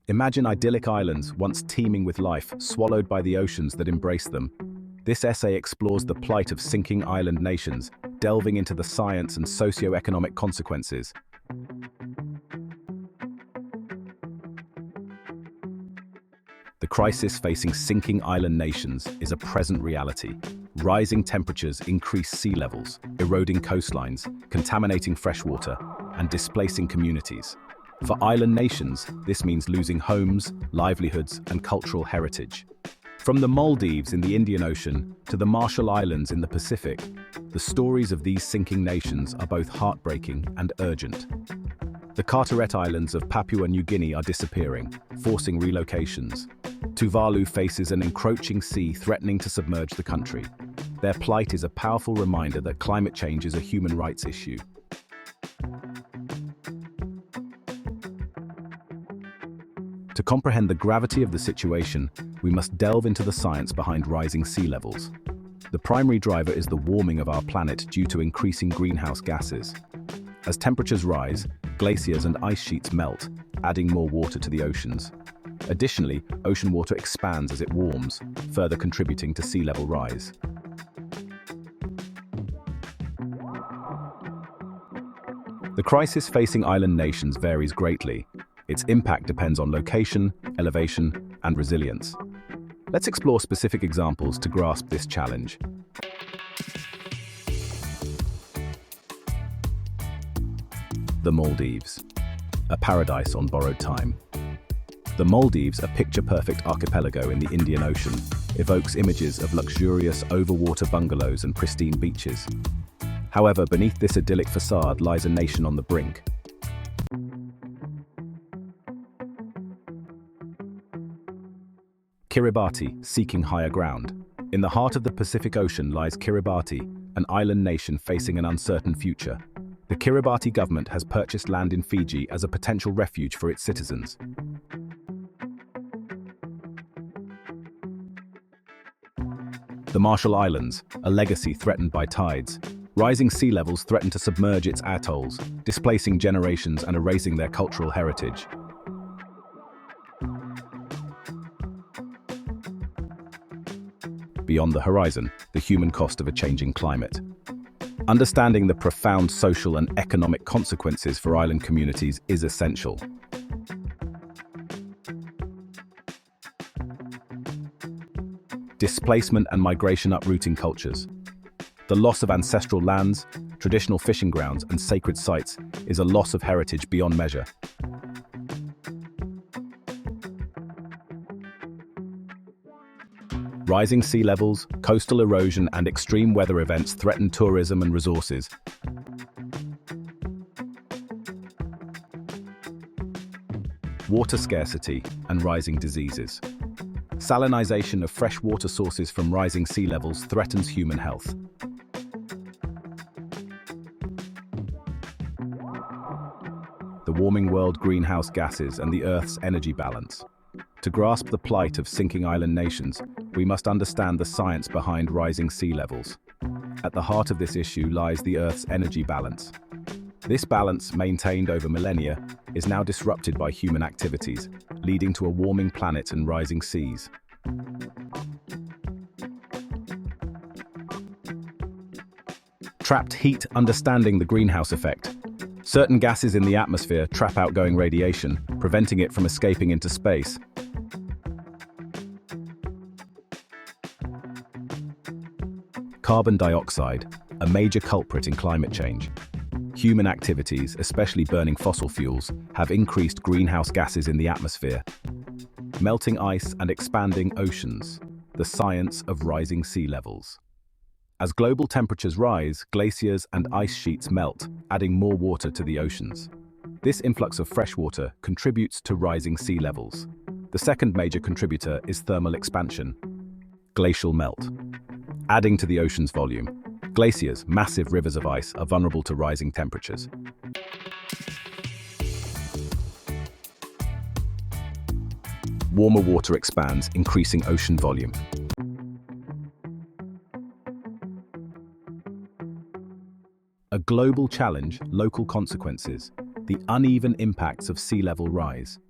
Imagine idyllic islands once teeming with life, swallowed by the oceans that embrace them. This essay explores the plight of sinking island nations, delving into the science and socio-economic consequences. The crisis facing sinking island nations is a present reality. Rising temperatures increase sea levels, eroding coastlines, contaminating freshwater, and displacing communities. For island nations, this means losing homes, livelihoods, and cultural heritage. From the Maldives in the Indian Ocean to the Marshall Islands in the Pacific, the stories of these sinking nations are both heartbreaking and urgent. The Carteret Islands of Papua New Guinea are disappearing, forcing relocations. Tuvalu faces an encroaching sea threatening to submerge the country. Their plight is a powerful reminder that climate change is a human rights issue. To comprehend the gravity of the situation, we must delve into the science behind rising sea levels. The primary driver is the warming of our planet due to increasing greenhouse gases. As temperatures rise, glaciers and ice sheets melt, adding more water to the oceans. Additionally, ocean water expands as it warms, further contributing to sea level rise. The crisis facing island nations varies greatly. Its impact depends on location, elevation, and resilience. Let's explore specific examples to grasp this challenge. The Maldives, a paradise on borrowed time. The Maldives, a picture-perfect archipelago in the Indian Ocean, evokes images of luxurious overwater bungalows and pristine beaches. However, beneath this idyllic facade lies a nation on the brink. Kiribati, seeking higher ground. In the heart of the Pacific Ocean lies Kiribati, an island nation facing an uncertain future. The Kiribati government has purchased land in Fiji as a potential refuge for its citizens. The Marshall Islands, a legacy threatened by tides. Rising sea levels threaten to submerge its atolls, displacing generations and erasing their cultural heritage. Beyond the horizon, the human cost of a changing climate. Understanding the profound social and economic consequences for island communities is essential. Displacement and migration uprooting cultures. The loss of ancestral lands, traditional fishing grounds, and sacred sites is a loss of heritage beyond measure. Rising sea levels, coastal erosion, and extreme weather events threaten tourism and resources. Water scarcity and rising diseases. Salinization of fresh water sources from rising sea levels threatens human health. The warming world greenhouse gases and the Earth's energy balance. To grasp the plight of sinking island nations, we must understand the science behind rising sea levels. At the heart of this issue lies the Earth's energy balance. This balance, maintained over millennia, is now disrupted by human activities, leading to a warming planet and rising seas. Trapped heat. Understanding the greenhouse effect. Certain gases in the atmosphere trap outgoing radiation, preventing it from escaping into space. Carbon dioxide, a major culprit in climate change. Human activities, especially burning fossil fuels, have increased greenhouse gases in the atmosphere. Melting ice and expanding oceans, the science of rising sea levels. As global temperatures rise, glaciers and ice sheets melt, adding more water to the oceans. This influx of fresh water contributes to rising sea levels. The second major contributor is thermal expansion, glacial melt. Adding to the ocean's volume, glaciers, massive rivers of ice, are vulnerable to rising temperatures. Warmer water expands, increasing ocean volume. A global challenge, local consequences, the uneven impacts of sea level rise.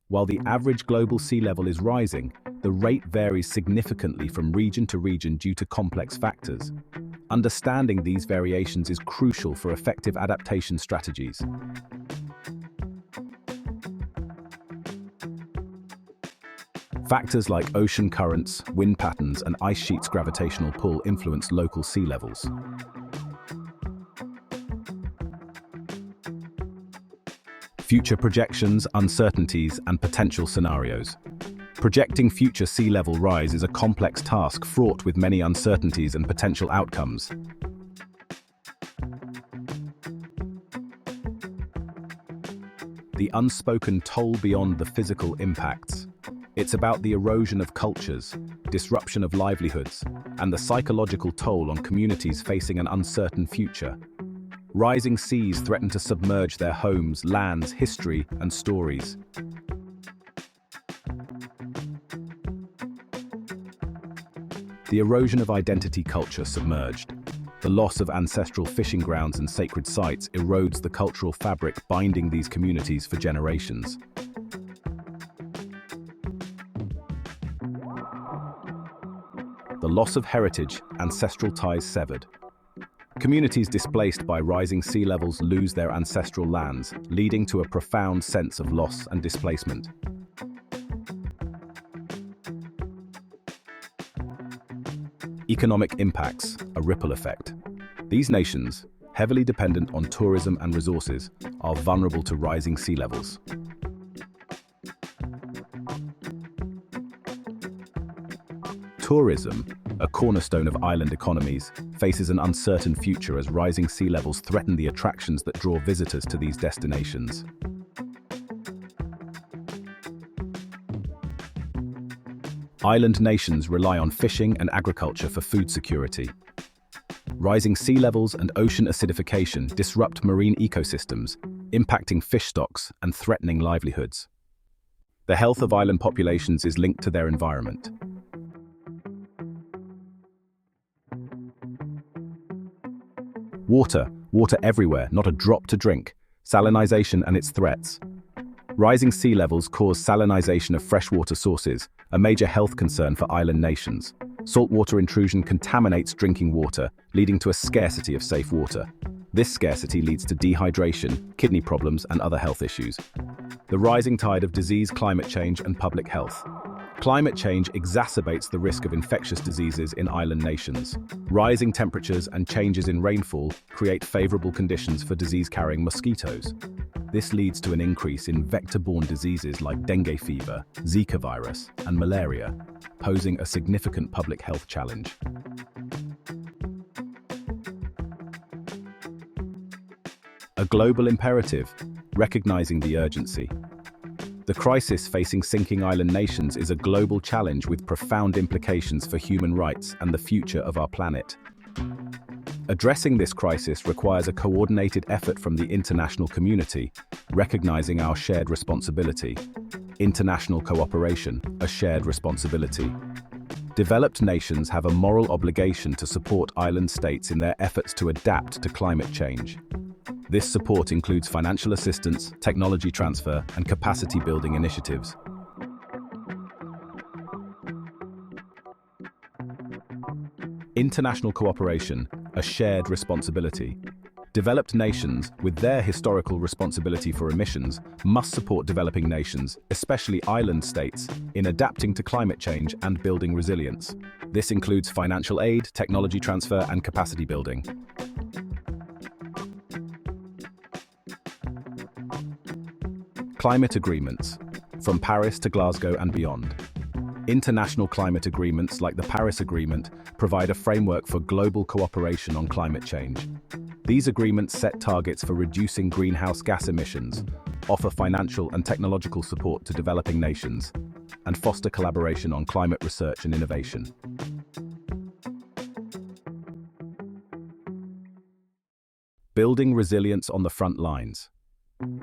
While the average global sea level is rising, the rate varies significantly from region to region due to complex factors. Understanding these variations is crucial for effective adaptation strategies. Factors like ocean currents, wind patterns, and ice sheets' gravitational pull influence local sea levels. Future projections, uncertainties, and potential scenarios. Projecting future sea level rise is a complex task fraught with many uncertainties and potential outcomes. The unspoken toll beyond the physical impacts. It's about the erosion of cultures, disruption of livelihoods, and the psychological toll on communities facing an uncertain future. Rising seas threaten to submerge their homes, lands, history, and stories. The erosion of identity culture submerged. The loss of ancestral fishing grounds and sacred sites erodes the cultural fabric binding these communities for generations. The loss of heritage, ancestral ties severed. Communities displaced by rising sea levels lose their ancestral lands, leading to a profound sense of loss and displacement. Economic impacts, a ripple effect. These nations, heavily dependent on tourism and resources, are vulnerable to rising sea levels. Tourism, a cornerstone of island economies, faces an uncertain future as rising sea levels threaten the attractions that draw visitors to these destinations. Island nations rely on fishing and agriculture for food security. Rising sea levels and ocean acidification disrupt marine ecosystems, impacting fish stocks and threatening livelihoods. The health of island populations is linked to their environment. Water everywhere, not a drop to drink. Salinization and its threats. Rising sea levels cause salinization of freshwater sources, a major health concern for island nations. Saltwater intrusion contaminates drinking water, leading to a scarcity of safe water. This scarcity leads to dehydration, kidney problems, and other health issues. The rising tide of disease, climate change, and public health. Climate change exacerbates the risk of infectious diseases in island nations. Rising temperatures and changes in rainfall create favorable conditions for disease-carrying mosquitoes. This leads to an increase in vector-borne diseases like dengue fever, Zika virus, and malaria, posing a significant public health challenge. A global imperative, recognizing the urgency. The crisis facing sinking island nations is a global challenge with profound implications for human rights and the future of our planet. Addressing this crisis requires a coordinated effort from the international community, recognizing our shared responsibility. International cooperation, a shared responsibility. Developed nations have a moral obligation to support island states in their efforts to adapt to climate change. This support includes financial assistance, technology transfer, and capacity-building initiatives. International cooperation, a shared responsibility. Developed nations, with their historical responsibility for emissions, must support developing nations, especially island states, in adapting to climate change and building resilience. This includes financial aid, technology transfer, and capacity building. Climate agreements, from Paris to Glasgow and beyond. International climate agreements like the Paris Agreement provide a framework for global cooperation on climate change. These agreements set targets for reducing greenhouse gas emissions, offer financial and technological support to developing nations, and foster collaboration on climate research and innovation. Building resilience on the front lines.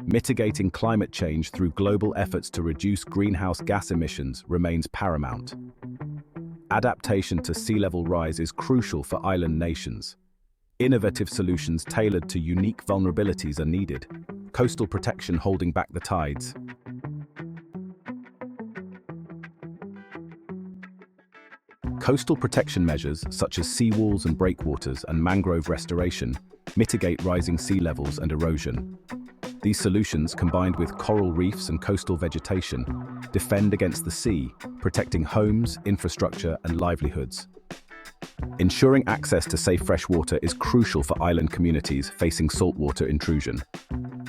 Mitigating climate change through global efforts to reduce greenhouse gas emissions remains paramount. Adaptation to sea level rise is crucial for island nations. Innovative solutions tailored to unique vulnerabilities are needed. Coastal protection holding back the tides. Coastal protection measures, such as seawalls and breakwaters and mangrove restoration, mitigate rising sea levels and erosion. These solutions, combined with coral reefs and coastal vegetation, defend against the sea, protecting homes, infrastructure, and livelihoods. Ensuring access to safe fresh water is crucial for island communities facing saltwater intrusion.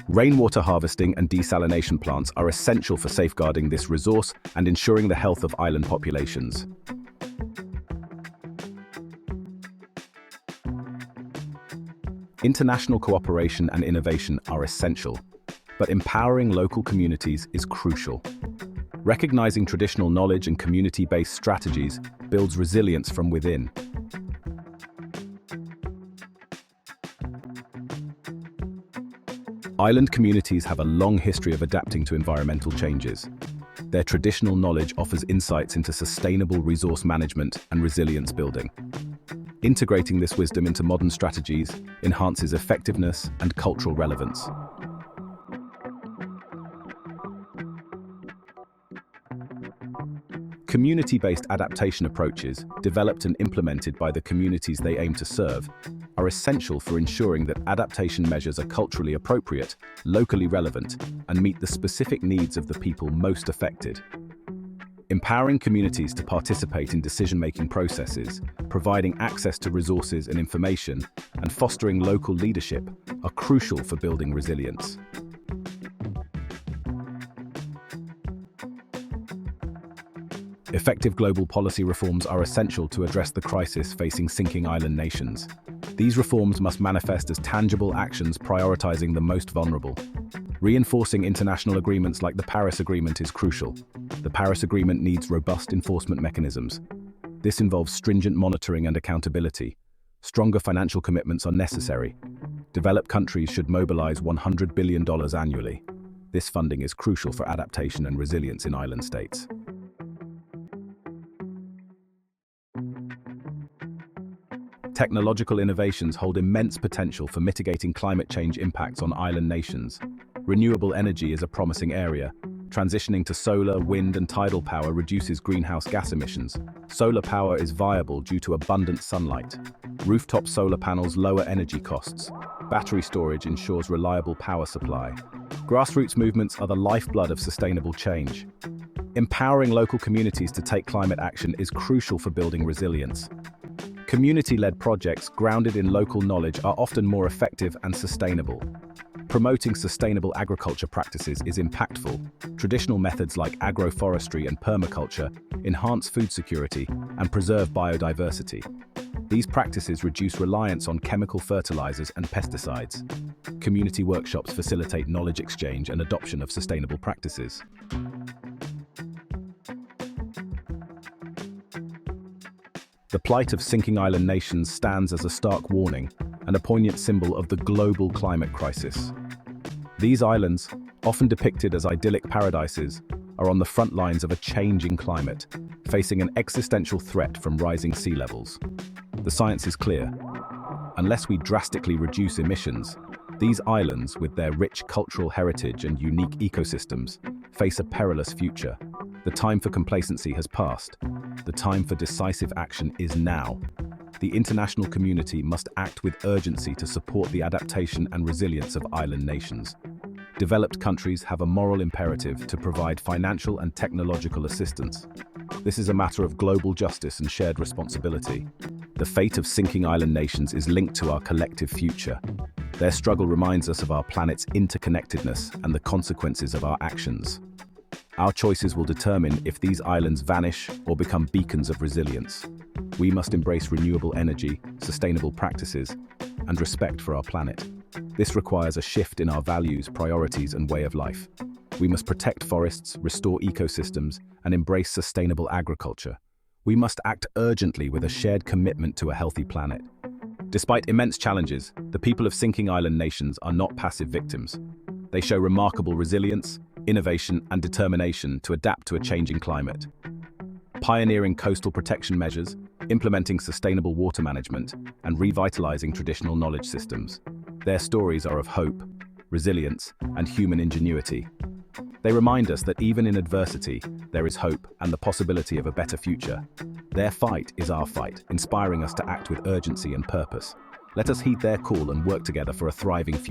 Rainwater harvesting and desalination plants are essential for safeguarding this resource and ensuring the health of island populations. International cooperation and innovation are essential, but empowering local communities is crucial. Recognizing traditional knowledge and community-based strategies builds resilience from within. Island communities have a long history of adapting to environmental changes. Their traditional knowledge offers insights into sustainable resource management and resilience building. Integrating this wisdom into modern strategies enhances effectiveness and cultural relevance. Community-based adaptation approaches, developed and implemented by the communities they aim to serve, are essential for ensuring that adaptation measures are culturally appropriate, locally relevant, and meet the specific needs of the people most affected. Empowering communities to participate in decision-making processes, providing access to resources and information, and fostering local leadership are crucial for building resilience. Effective global policy reforms are essential to address the crisis facing sinking island nations. These reforms must manifest as tangible actions prioritizing the most vulnerable. Reinforcing international agreements like the Paris Agreement is crucial. The Paris Agreement needs robust enforcement mechanisms. This involves stringent monitoring and accountability. Stronger financial commitments are necessary. Developed countries should mobilize $100 billion annually. This funding is crucial for adaptation and resilience in island states. Technological innovations hold immense potential for mitigating climate change impacts on island nations. Renewable energy is a promising area. Transitioning to solar, wind, and tidal power reduces greenhouse gas emissions. Solar power is viable due to abundant sunlight. Rooftop solar panels lower energy costs. Battery storage ensures reliable power supply. Grassroots movements are the lifeblood of sustainable change. Empowering local communities to take climate action is crucial for building resilience. Community-led projects grounded in local knowledge are often more effective and sustainable. Promoting sustainable agriculture practices is impactful. Traditional methods like agroforestry and permaculture enhance food security and preserve biodiversity. These practices reduce reliance on chemical fertilizers and pesticides. Community workshops facilitate knowledge exchange and adoption of sustainable practices. The plight of sinking island nations stands as a stark warning and a poignant symbol of the global climate crisis. These islands, often depicted as idyllic paradises, are on the front lines of a changing climate, facing an existential threat from rising sea levels. The science is clear. Unless we drastically reduce emissions, these islands, with their rich cultural heritage and unique ecosystems, face a perilous future. The time for complacency has passed. The time for decisive action is now. The international community must act with urgency to support the adaptation and resilience of island nations. Developed countries have a moral imperative to provide financial and technological assistance. This is a matter of global justice and shared responsibility. The fate of sinking island nations is linked to our collective future. Their struggle reminds us of our planet's interconnectedness and the consequences of our actions. Our choices will determine if these islands vanish or become beacons of resilience. We must embrace renewable energy, sustainable practices, and respect for our planet. This requires a shift in our values, priorities, and way of life. We must protect forests, restore ecosystems, and embrace sustainable agriculture. We must act urgently with a shared commitment to a healthy planet. Despite immense challenges, the people of sinking island nations are not passive victims. They show remarkable resilience, innovation, and determination to adapt to a changing climate. Pioneering coastal protection measures, implementing sustainable water management, and revitalizing traditional knowledge systems. Their stories are of hope, resilience, and human ingenuity. They remind us that even in adversity, there is hope and the possibility of a better future. Their fight is our fight, inspiring us to act with urgency and purpose. Let us heed their call and work together for a thriving future.